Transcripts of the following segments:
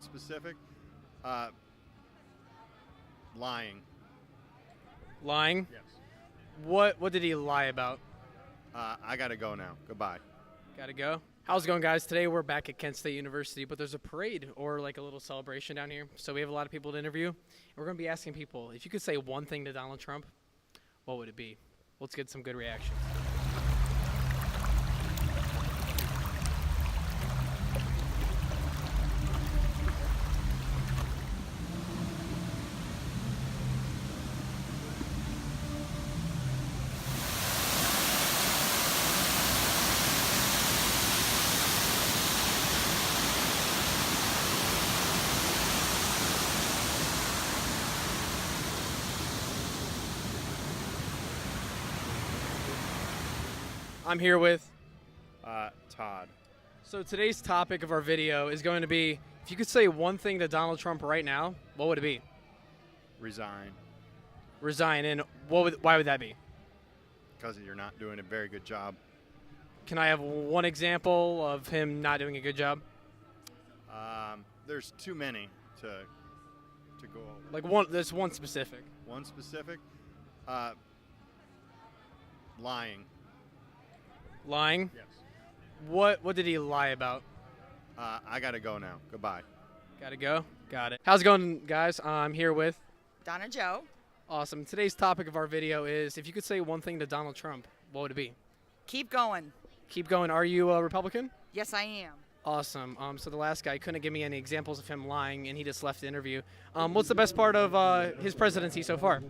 Specific, uh, lying. Lying? Yes. What did he lie about? I gotta go now. Goodbye. Gotta go. How's it going, guys? Today we're back at Kent State University, but there's a parade or like a little celebration down here. So we have a lot of people to interview. And we're going to be asking people, if you could say one thing to Donald Trump, what would it be? Let's get some good reactions. I'm here with. Todd. So today's topic of our video is going to be, if you could say one thing to Donald Trump right now, what would it be? Resign. Resign. And why would that be? Because you're not doing a very good job. Can I have one example of him not doing a good job? There's too many to go over. Like one, there's one specific. One specific, lying. Lying? Yes. What did he lie about? I gotta go now. Goodbye. Gotta go? Got it. How's it going, guys? I'm here with. Donna Joe. Awesome. Today's topic of our video is, if you could say one thing to Donald Trump, what would it be? Keep going. Keep going. Are you a Republican? Yes, I am. Awesome. So the last guy couldn't give me any examples of him lying, and he just left the interview. What's the best part of his presidency so far?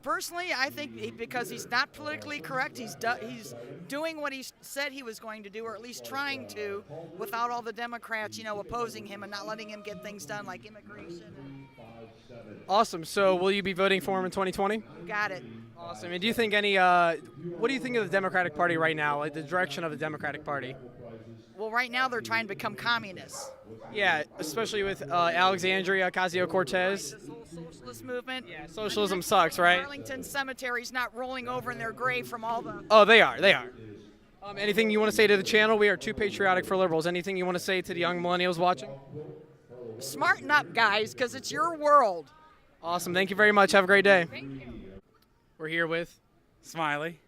Personally, I think because he's not politically correct, he's doing what he said he was going to do, or at least trying to, without all the Democrats, opposing him and not letting him get things done like immigration. Awesome. So will you be voting for him in 2020? Got it. Awesome. And do you think what do you think of the Democratic Party right now, like the direction of the Democratic Party? Well, right now they're trying to become communists. Yeah, especially with Alexandria Ocasio-Cortez. This whole socialist movement. Yeah, socialism sucks, right? Arlington Cemetery's not rolling over in their grave from all the. Oh, they are. They are. Anything you want to say to the channel? We are too patriotic for liberals. Anything you want to say to the young millennials watching? Smarten up, guys, because it's your world. Awesome. Thank you very much. Have a great day. Thank you. We're here with. Smiley.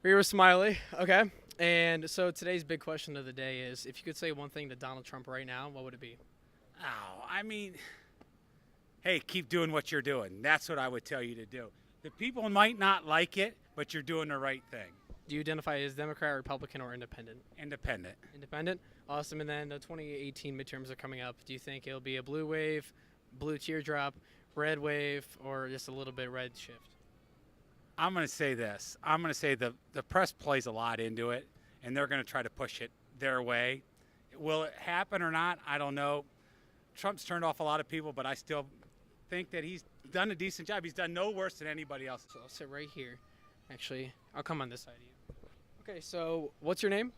We're here with Smiley. Okay. And so today's big question of the day is, if you could say one thing to Donald Trump right now, what would it be? Oh, I mean, hey, keep doing what you're doing. That's what I would tell you to do. The people might not like it, but you're doing the right thing. Do you identify as Democrat, Republican, or Independent? Independent. Independent? Awesome. And then the 2018 midterms are coming up. Do you think it'll be a blue wave, blue teardrop, red wave, or just a little bit red shift? I'm going to say this. I'm going to say the press plays a lot into it, and they're going to try to push it their way. Will it happen or not? I don't know. Trump's turned off a lot of people, but I still think that he's done a decent job. He's done no worse than anybody else. So I'll sit right here. Actually, I'll come on this side of you. Okay, so what's your name?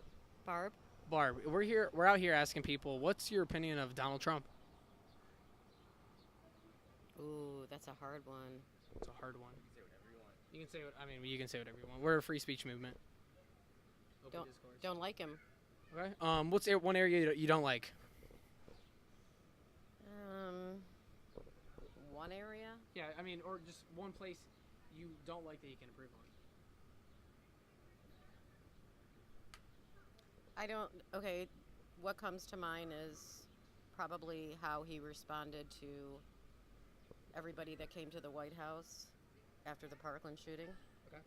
Barb? Barb. We're out here asking people, what's your opinion of Donald Trump? Ooh, that's a hard one. It's a hard one. You can say you can say whatever you want. We're a free speech movement. Open discourse. Don't like him. Okay. What's one area you don't like? One area? Yeah, or just one place you don't like that you can improve on. Okay, what comes to mind is probably how he responded to everybody that came to the White House after the Parkland shooting. Okay.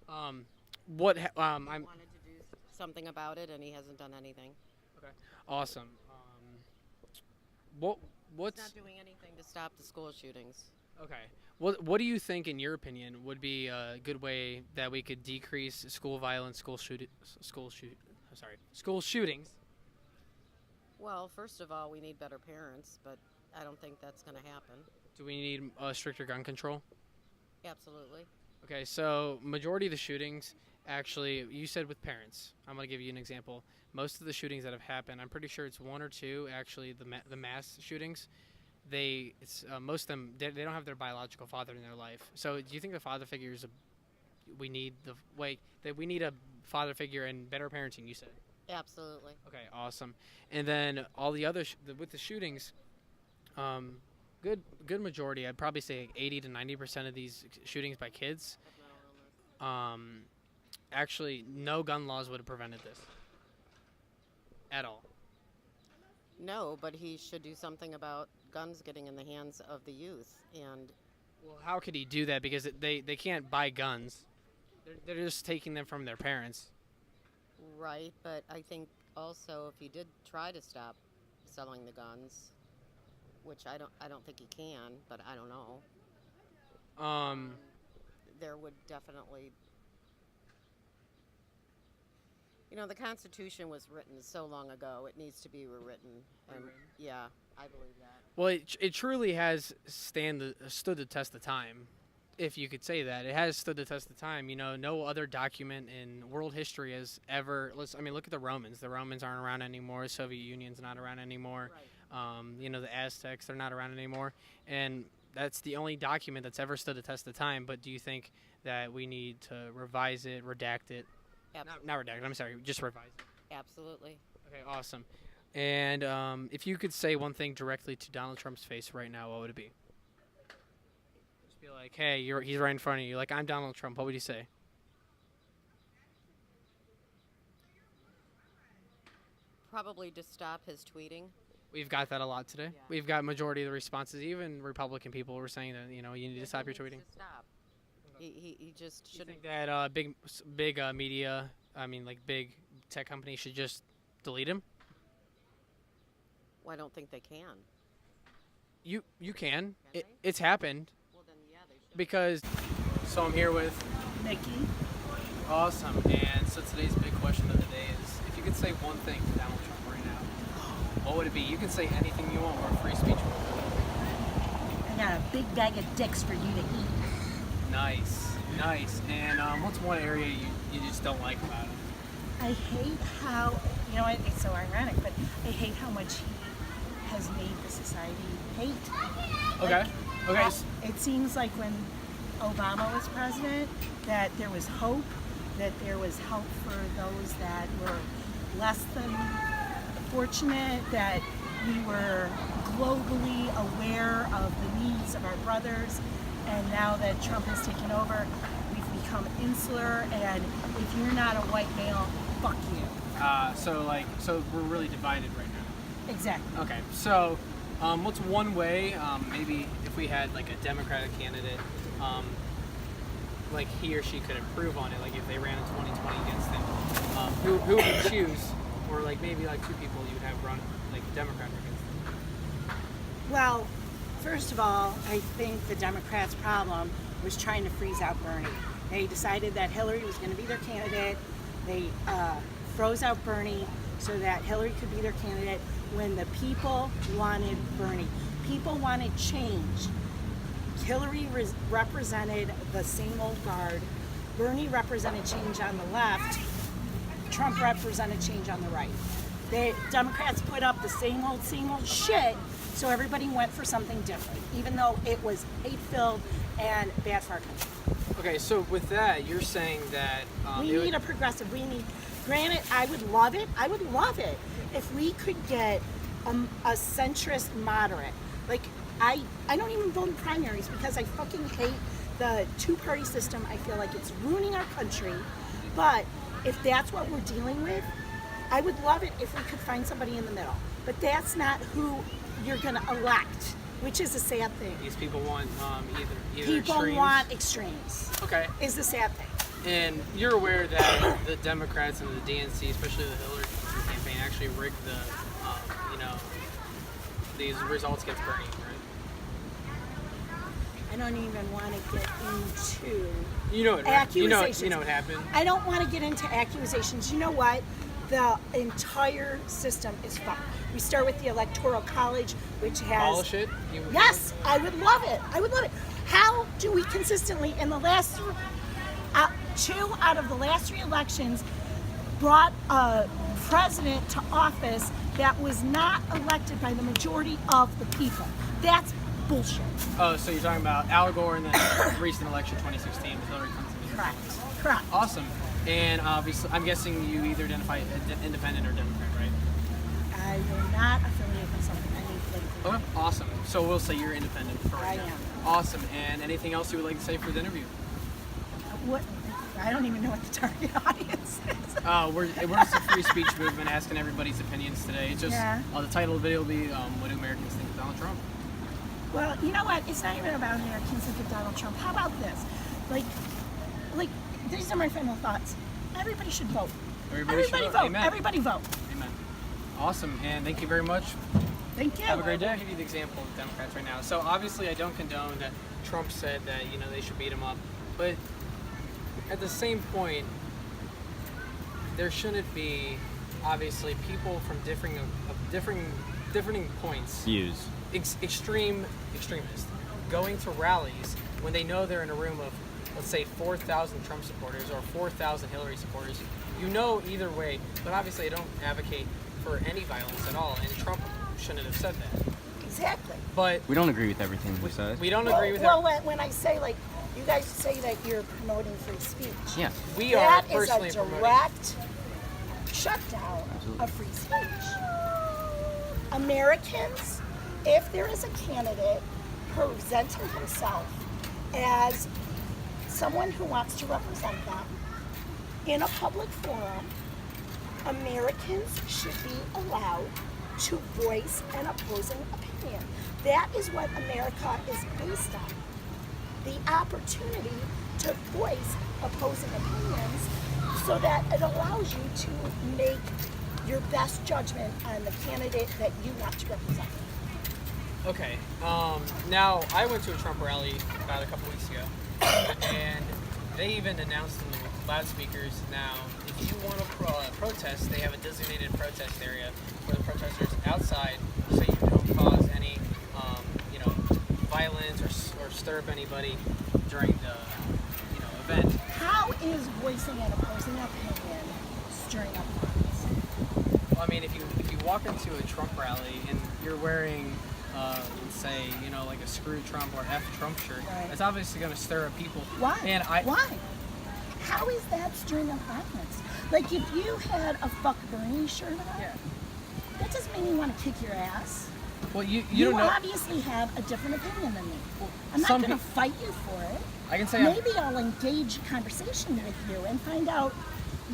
I I'm wanted to do something about it, and he hasn't done anything. okay. Awesome. He's What's not doing anything to stop the school shootings. okay? What do you think, in your opinion, would be a good way that we could decrease school violence, school shootings? Well, first of all, we need better parents, but I don't think that's going to happen. Do we need stricter gun control? Absolutely. Okay, so majority of the shootings, actually, you said with parents. I'm going to give you an example. Most of the shootings that have happened, I'm pretty sure it's one or two, actually, the mass shootings. Most of them, they don't have their biological father in their life. So do you think the father figure is we need a father figure and better parenting, you said? Absolutely. Okay, awesome. And then all the other with the shootings, good majority. I'd probably say 80 to 90% of these shootings by kids. Of mental illness. Actually, no gun laws would have prevented this at all. No, but he should do something about guns getting in the hands of the youth. And Well, how could he do that? Because they can't buy guns. They're just taking them from their parents. right, but I think also if he did try to stop selling the guns, which I don't think he can, but I don't know. There would definitely, the Constitution was written so long ago. It needs to be rewritten. And yeah, I believe that. Well, it truly has stood the test of time, if you could say that. It has stood the test of time. No other document in world history has ever. Look at the Romans. The Romans aren't around anymore. The Soviet Union's not around anymore. Right. The Aztecs, they're not around anymore. And that's the only document that's ever stood the test of time. But do you think that we need to revise it, redact it? Not redact it, I'm sorry, just revise it. Absolutely. Okay, awesome. And if you could say one thing directly to Donald Trump's face right now, what would it be? Just be like, hey, he's right in front of you. Like, I'm Donald Trump. What would you say? Probably to stop his tweeting. We've got that a lot today. Yeah. We've got majority of the responses. Even Republican people were saying that, you need to stop your He needs tweeting. to stop. He just Do you shouldn't. think that big media, big tech companies should just delete him? Well, I don't think they can. You can. Can they? It's happened Well, then yeah, they should. because. So I'm here with. Nikki, Awesome. And so today's big question of the day is, if you could say one thing to Donald Trump right now, what would it be? You can say anything you want. We're free speech. I got a big bag of dicks for you to eat. Nice. And what's one area you just don't like about him? I hate how, it's so ironic, but I hate how much he has made the society hate. Okay. Okay. It seems like when Obama was president, that there was hope, that there was help for those that were less than fortunate, that we were globally aware of the needs of our brothers. And now that Trump has taken over, we've become insular, and if you're not a white male, fuck you. So we're really divided right now. Exactly. Okay. So, what's one way, maybe if we had like a Democratic candidate, like he or she could improve on it, like if they ran in 2020 against him, who would you choose, or like maybe like two people you would have run like Democratic against him? Well, first of all, I think the Democrats' problem was trying to freeze out Bernie. They decided that Hillary was going to be their candidate. They froze out Bernie so that Hillary could be their candidate when the people wanted Bernie. People wanted change. Hillary represented the same old guard. Bernie represented change on the left. Trump represented change on the right. The Democrats put up the same old shit, so everybody went for something different, even though it was hate-filled and bad for our country. Okay, so with that, you're saying that We need a progressive. Granted, I would love it if we could get a centrist moderate. Like, I don't even vote in primaries because I fucking hate the two-party system. I feel like it's ruining our country. But if that's what we're dealing with, I would love it if we could find somebody in the middle. But that's not who you're going to elect, which is a sad thing. these people want either People extremes. want extremes, Okay. is the sad thing. And you're aware that the Democrats and the DNC, especially the Hillary Clinton campaign, actually rigged these results against Bernie, right? I don't even want to get into You know it. Right? You know accusations. what happened. I don't want to get into accusations. You know what? The entire system is fucked. We start with the Electoral College, which has... Abolish it. Yes, I would love it. How do we consistently, in the last 2 out of the last 3 elections, brought a president to office that was not elected by the majority of the people? That's bullshit. Oh, so you're talking about Al Gore in the recent election 2016 with Hillary Clinton. Correct. Awesome. And obviously, I'm guessing you either identify independent or Democrat, right? I will not affiliate myself with any political. Okay, awesome. So we'll say you're independent for right I now. am. Awesome. And anything else you would like to say for the interview? What? I don't even know what the target audience is. We're just a free speech movement asking everybody's opinions today. It's just Yeah. the title of the video will be "What do Americans think of Donald Trump?" Well, you know what? It's not even about Americans think of Donald Trump. How about this? Like, these are my final thoughts. Everybody should vote. Everybody should vote. vote. Amen. Everybody vote. Amen. Awesome. And thank you very much. Thank you. Have a great day. I'll give you the example of Democrats right now. So obviously, I don't condone that Trump said that they should beat him up, but at the same point, there shouldn't be obviously people from differing points, Views. extremists going to rallies when they know they're in a room of, let's say, 4,000 Trump supporters or 4,000 Hillary supporters. Either way, but obviously I don't advocate for any violence at all, and Trump shouldn't have said that. Exactly. But We don't agree with everything he says. we don't agree with Well, that. when I say, like, you guys say that you're promoting free speech. Yeah. We are That is personally a promoting. direct shutdown Absolutely. of free speech. Americans, if there is a candidate presenting himself as someone who wants to represent them in a public forum, Americans should be allowed to voice an opposing opinion. That is what America is based on. The opportunity to voice opposing opinions so that it allows you to make your best judgment on the candidate that you want to represent. Okay. Now I went to a Trump rally about a couple weeks ago, and they even announced in the loudspeakers now, if you want to protest, they have a designated protest area for the protesters outside, so you don't cause any, violence or stir up anybody during the, event. How is voicing an opposing opinion stirring up violence? Well, I mean, if you walk into a Trump rally and you're wearing, let's say, like a "Screw Trump" or "F Trump" shirt, Right. that's obviously going to stir up people. Why? And Why? How is that stirring up violence? Like, if you had a "Fuck Bernie" shirt on, Yeah. that doesn't mean you want to kick your ass. Well, you You don't know. obviously have a different opinion than me. Well, I'm not some going to peop- fight you for it. I can say I'm- Maybe I'll engage conversation with you and find out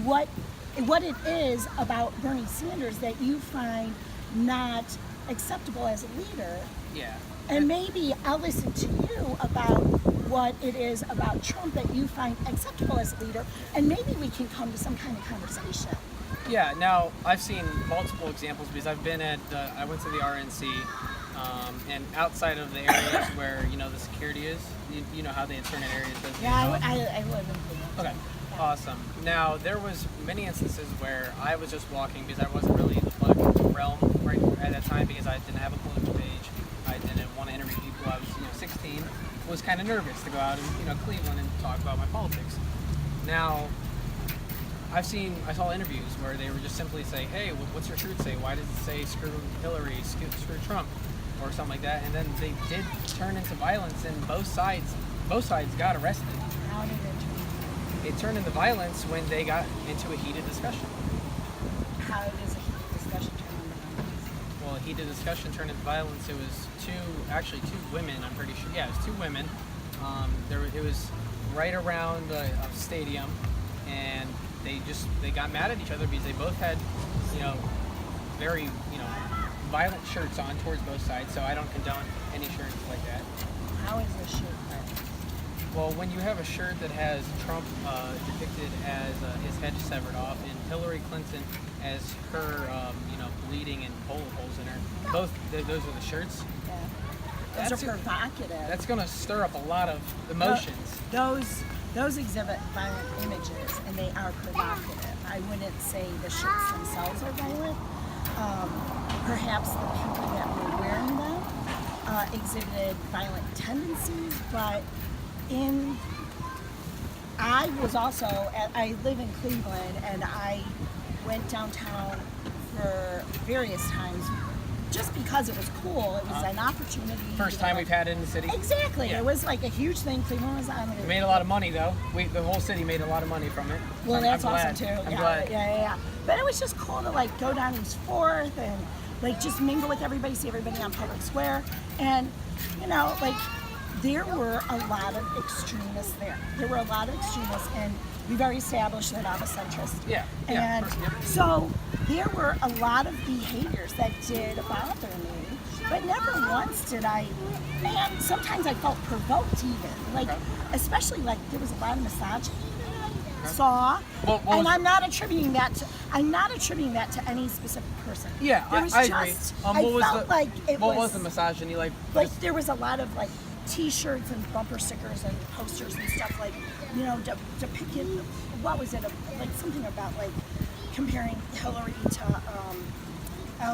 what it is about Bernie Sanders that you find not acceptable as a leader. Yeah. And maybe I'll listen to you about what it is about Trump that you find acceptable as a leader, and maybe we can come to some kind of conversation. Yeah. Now I've seen multiple examples because I've been I went to the RNC, and outside of the areas where the security is, you know how they in certain areas. Yeah, I live in Cleveland. Okay. Awesome. Now there was many instances where I was just walking because I wasn't really in the political realm right at that time because I didn't have a political page. I didn't want to interview people. I was 16. Was kind of nervous to go out in Cleveland and talk about my politics. Now I saw interviews where they were just simply saying, "Hey, what's your shirt say? Why does it say screw Hillary, screw Trump?" or something like that. And then they did turn into violence, and both sides got arrested. How did it turn? It turned into violence when they got into a heated discussion. How does a heated discussion turn into violence? Well, a heated discussion turned into violence. It was two women, I'm pretty sure. Yeah, it was two women. It was right around a stadium, and they got mad at each other because they both had, very, violent shirts on towards both sides. So I don't condone any shirts like that. How is this shirt violence? Well, when you have a shirt that has Trump depicted as his head severed off and Hillary Clinton as her, bleeding and bullet holes in her, those are the shirts. Yeah. That's Those are provocative. That's going to stir up a lot of emotions. Those exhibit violent images, and they are provocative. I wouldn't say the shirts themselves are violent. Perhaps the people that were wearing them exhibited violent tendencies, but I live in Cleveland, and I went downtown for various times just because it was cool. It was an opportunity. First to, time like- we've had it in the city. Exactly. Yeah. It was like a huge thing. Cleveland was on it. We made a lot of money though. The whole city made a lot of money from it. Well, I'm that's awesome glad. too. I'm yeah, glad. yeah. But it was just cool to like go down East 4th and like just mingle with everybody, see everybody on Public Square, and you know, like there were a lot of extremists there. There were a lot of extremists, and we've already established that I'm a centrist. Yeah. Yeah. And of course, yep. so there were a lot of behaviors that did bother me, but never once did I. And sometimes I felt provoked even, like especially like there was a lot of misogyny that I saw, What and was- I'm not attributing that to any specific person. Yeah, There was I agree. just, What I was felt like it what was was the misogyny like? like there was a lot of like T-shirts and bumper stickers and posters and stuff like, you know, depicting what was it like something about like comparing Hillary to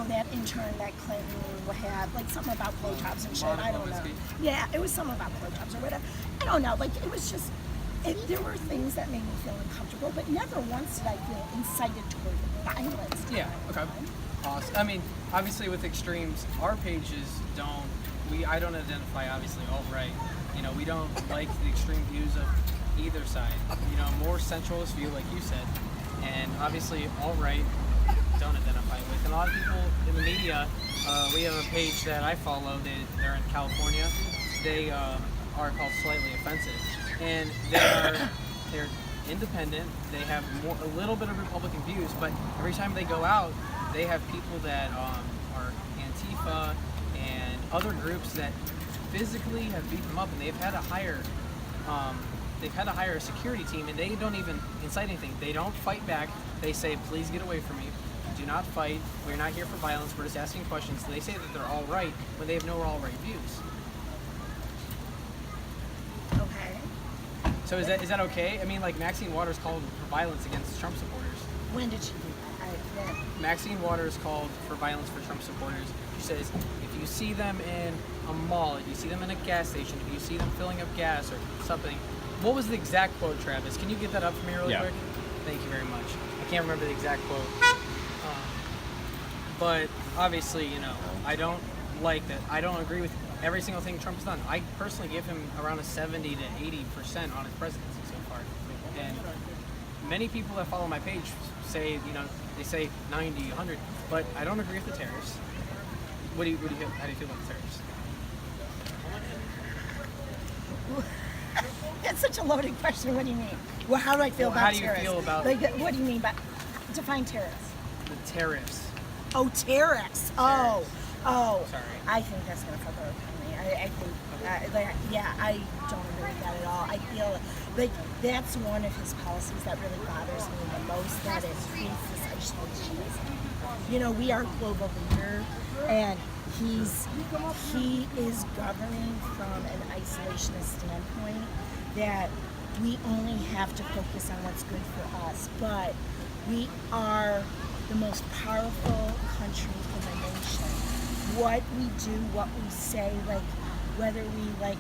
that intern that Clinton had, like something about blowjobs and shit. I don't know. Lewinsky. Yeah, it was something about blowjobs or whatever. I don't know. Like it was just. There were things that made me feel uncomfortable, but never once did I feel incited toward violence. Yeah. Okay. Awesome. I mean, obviously with extremes, our pages don't. I don't identify obviously alt-right. You know, we don't like the extreme views of either side. You know, more centralist view, like you said, and obviously alt-right don't identify with. And a lot of people in the media, we have a page that I follow. They're in California. They are called Slightly Offensive, and they're independent. They have a little bit of Republican views, but every time they go out, they have people that are Antifa and other groups that physically have beat them up, and they've had to hire a security team, and they don't even incite anything. They don't fight back. They say, "Please get away from me. Do not fight. We're not here for violence. We're just asking questions." So they say that they're all right when they have no all right views. Okay. So is that okay? I mean, like Maxine Waters called for violence against Trump supporters. When did she do that? Maxine Waters called for violence for Trump supporters. She says, if you see them in a mall, if you see them in a gas station, if you see them filling up gas or something. What was the exact quote, Travis? Can you get that up for me really quick? Thank you very much. I can't remember the exact quote. But obviously, you know, I don't like that. I don't agree with every single thing Trump has done. I personally give him around a 70 to 80% on his presidency so far. And many people that follow my page say, you know, they say 90, 100, but I don't agree with the tariffs. How do you feel about the tariffs? That's such a loaded question. What do you mean? Well, how do I feel Well, about how do you tariffs? feel about- Like, what do you mean by define tariffs? The tariffs. Oh, tariffs. Oh, Sorry. I think that's gonna fuck our economy. I think, I don't agree with that at all. I feel like that's one of his policies that really bothers me the most. That it creates this isolationism. You know, we are a global leader, and he is governing from an isolationist standpoint. That we only have to focus on what's good for us, but we are the most powerful country in the nation. What we do, what we say, like whether we like,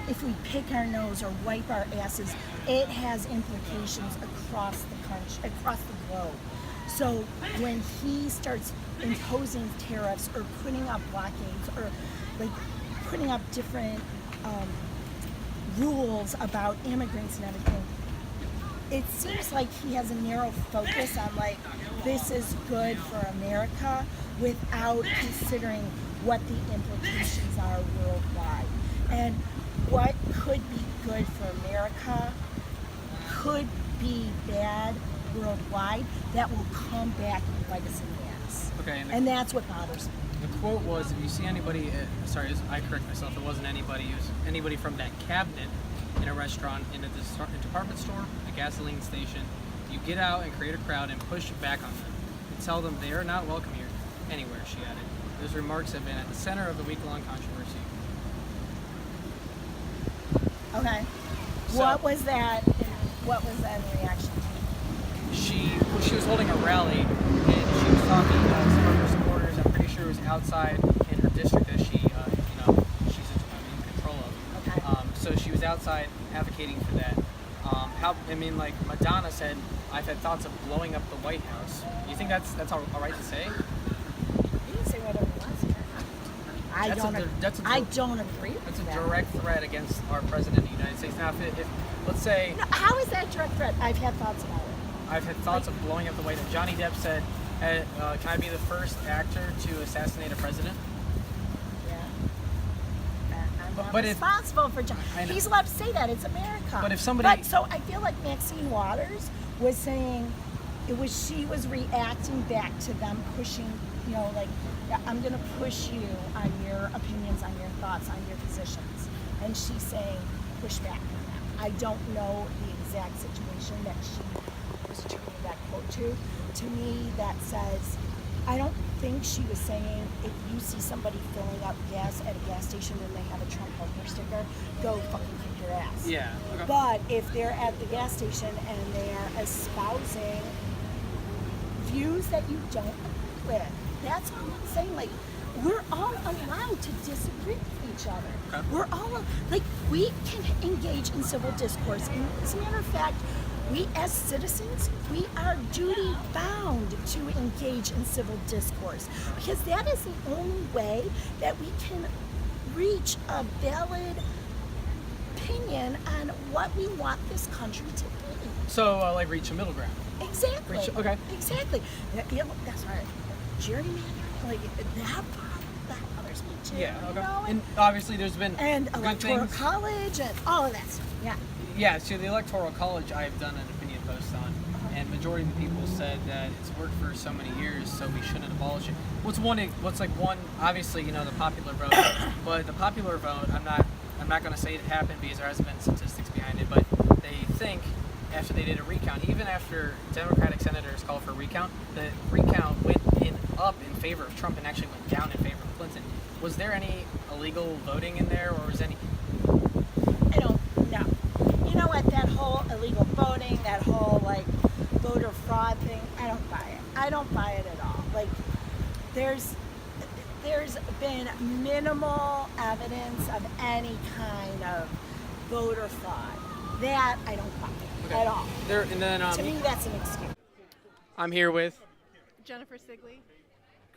if we pick our nose or wipe our asses, it has implications across the country, across the globe. So when he starts imposing tariffs or putting up blockades or like putting up different rules about immigrants and everything, it seems like he has a narrow focus on like this is good for America without considering what the implications are worldwide. And what could be good for America could be bad worldwide that will come back and bite us in the ass. Okay. And that's what bothers me. The quote was, if you see anybody, I correct myself, it wasn't anybody, it was anybody from that cabinet in a restaurant, in a department store, a gasoline station, you get out and create a crowd and push back on them and tell them they are not welcome here anywhere, she added. Those remarks have been at the center of the week-long controversy. Okay. So- What was that in reaction to? She was holding a rally and she was talking to some of her supporters. I'm pretty sure it was outside in her district that she's in control of. Okay. So she was outside advocating for that. Like Madonna said, I've had thoughts of blowing up the White House. You think that's all right to say? You can say whatever I That's don't. a, that's a, I don't agree with That's a that. direct threat against our president of the United States. Now, if let's say No, how is that direct threat? I've had thoughts about it. I've had thoughts of blowing up the way that Johnny Depp said, "Can I be the first actor to assassinate a president?" Yeah. I'm not but if- responsible for John. I know. He's allowed to say that. It's America. But if somebody- But so I feel like Maxine Waters was saying she was reacting back to them pushing, like, I'm going to push you on your opinions, on your thoughts, on your positions. And she's saying, push back on that. I don't know the exact situation that she was attributing that quote to. To me, that says, I don't think she was saying if you see somebody filling up gas at a gas station and they have a Trump bumper sticker, go fucking kick your ass. Yeah. Okay. But if they're at the gas station and they're espousing views that you don't agree with, that's all I'm saying. Like, we're all allowed to disagree with each other. Okay. We're all, like, we can engage in civil discourse. And as a matter of fact, we as citizens, we are duty bound to engage in civil discourse because that is the only way that we can reach a valid opinion on what we want this country to be. So, like, reach a middle ground. Exactly. Okay. Exactly. That's right. Gerrymandering, like that bothers me too. Yeah. You Okay. know? And obviously, there's been And good electoral things. college and all of that stuff. Yeah. Yeah, so the Electoral College I've done an opinion post on, and majority of the people said that it's worked for so many years, so we shouldn't abolish it. What's one? Obviously, the popular vote, but the popular vote, I'm not going to say it happened because there hasn't been statistics behind it, but they think after they did a recount, even after Democratic senators called for a recount, the recount went up in favor of Trump and actually went down in favor of Clinton. Was there any illegal voting in there, or was any? I don't know. You know what? That whole illegal voting, that whole like voter fraud thing, I don't buy it. I don't buy it at all. Like, there's been minimal evidence of any kind of voter fraud. That I don't buy at all. To me, that's an excuse. I'm here with. Jennifer Sigley.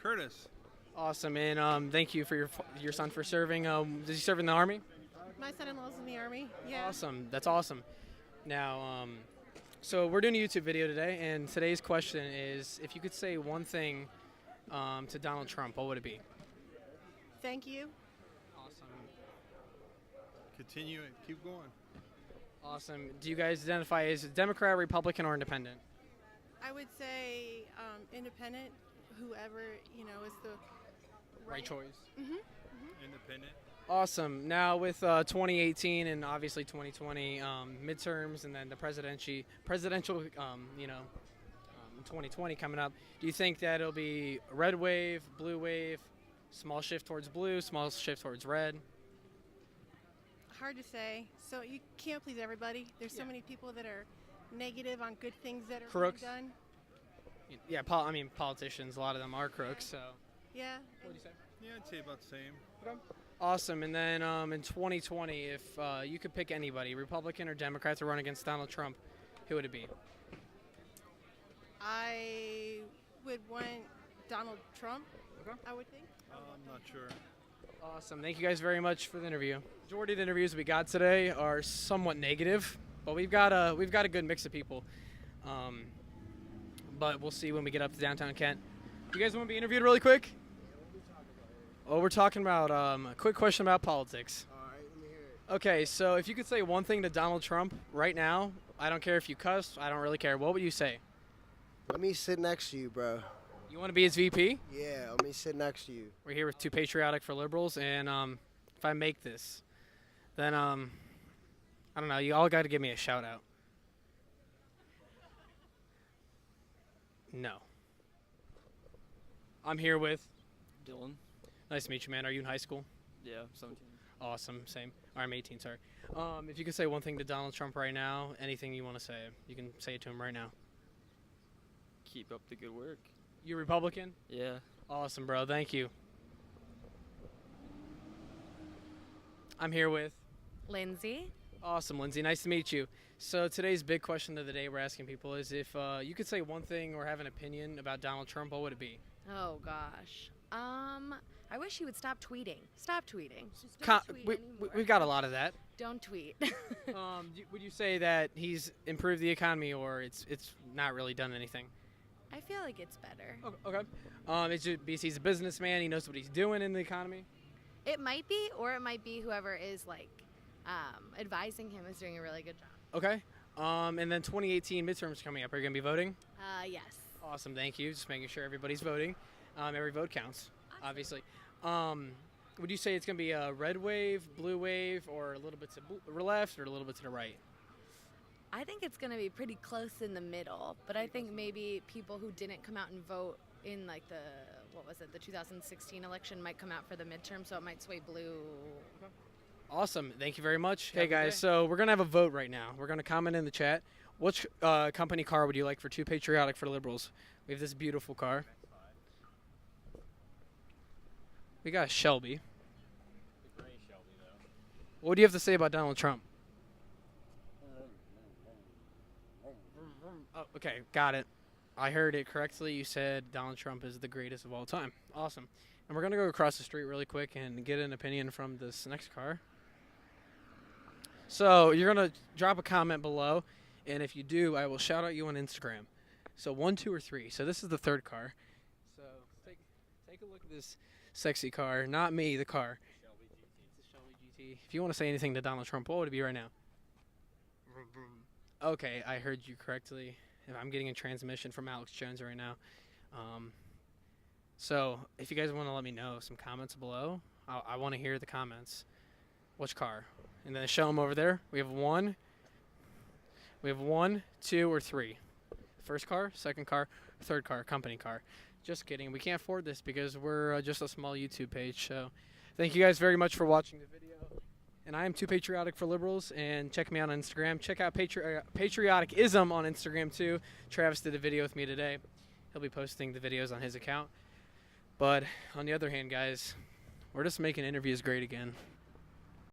Curtis. Awesome, and thank you for your son for serving. Does he serve in the Army? My son-in-law's in the Army. Yeah. Awesome, that's awesome. Now, so we're doing a YouTube video today, and today's question is, if you could say one thing to Donald Trump, what would it be? Thank you. Awesome. Continue and keep going. Awesome. Do you guys identify as Democrat, Republican, or Independent? I would say independent, whoever, is the Right choice. Independent. Awesome. Now with 2018 and obviously 2020 midterms, and then the presidential 2020 coming up, do you think that it'll be a red wave, blue wave, small shift towards blue, small shift towards red? Hard to say. So you can't please everybody. There's so many people that are negative on good things that are Crooks. being done. Yeah, politicians, a lot of them are crooks, so. Yeah. What do you say? Yeah, I'd say about the same. Awesome. And then in 2020, if you could pick anybody, Republican or Democrat, to run against Donald Trump, who would it be? I would want Donald Trump. Okay. I would think. I'm not sure. Awesome. Thank you guys very much for the interview. Majority of the interviews we got today are somewhat negative, but we've got a good mix of people. But we'll see when we get up to downtown Kent. You guys want to be interviewed really quick? Oh, we're talking about a quick question about politics. All right, let me hear it. Okay, so if you could say one thing to Donald Trump right now, I don't care if you cuss, I don't really care. What would you say? Let me sit next to you, bro. You want to be his VP? Yeah, let me sit next to you. We're here with Too Patriotic for Liberals, and if I make this, then I don't know. You all got to give me a shout out. No. I'm here with. Dylan. Nice to meet you, man. Are you in high school? Yeah, 17. Awesome. Same. Or I'm 18. Sorry. If you could say one thing to Donald Trump right now, anything you want to say, you can say it to him right now. Keep up the good work. You Republican? Yeah. Awesome, bro. Thank you. I'm here with. Lindsay. Awesome, Lindsay. Nice to meet you. So today's big question of the day we're asking people is if you could say one thing or have an opinion about Donald Trump, what would it be? Oh gosh. I wish he would stop tweeting. Stop tweeting. Just Co- don't tweet we, anymore. we've got a lot of that. Don't tweet. Would you say that he's improved the economy, or it's not really done anything? I feel like it's better. Okay. It's just because he's a businessman. He knows what he's doing in the economy. It might be, or it might be whoever is like advising him is doing a really good job. Okay. And then 2018 midterms coming up. Are you gonna be voting? Yes. Awesome. Thank you. Just making sure everybody's voting. Every vote counts, obviously. Would you say it's gonna be a red wave, blue wave, or a little bit to the left or a little bit to the right? I think it's going to be pretty close in the middle, but I think maybe people who didn't come out and vote in like the 2016 election might come out for the midterm, so it might sway blue. Awesome. Thank you very much. Have a Hey good guys, day. so we're gonna have a vote right now. We're gonna comment in the chat. Which company car would you like for Too Patriotic for Liberals? We have this beautiful car. We got a Shelby. What do you have to say about Donald Trump? Oh, okay, got it. I heard it correctly. You said Donald Trump is the greatest of all time. Awesome. And we're going to go across the street really quick and get an opinion from this next car. So you're going to drop a comment below, and if you do, I will shout out you on Instagram. So 1, 2, or 3. So this is the third car. So take a look at this sexy car. Not me, the car. It's a Shelby GT. If you want to say anything to Donald Trump, what would it be right now? Okay, I heard you correctly. I'm getting a transmission from Alex Jones right now. So if you guys want to let me know some comments below, I want to hear the comments. Which car? And then show them over there. We have 1, 2, or 3. First car, second car, third car, company car. Just kidding. We can't afford this because we're just a small YouTube page. So thank you guys very much for watching the video. And I am Too Patriotic for Liberals, and check me out on Instagram. Check out Patrioticism on Instagram too. Travis did a video with me today. He'll be posting the videos on his account. But on the other hand, guys, we're just making interviews great again.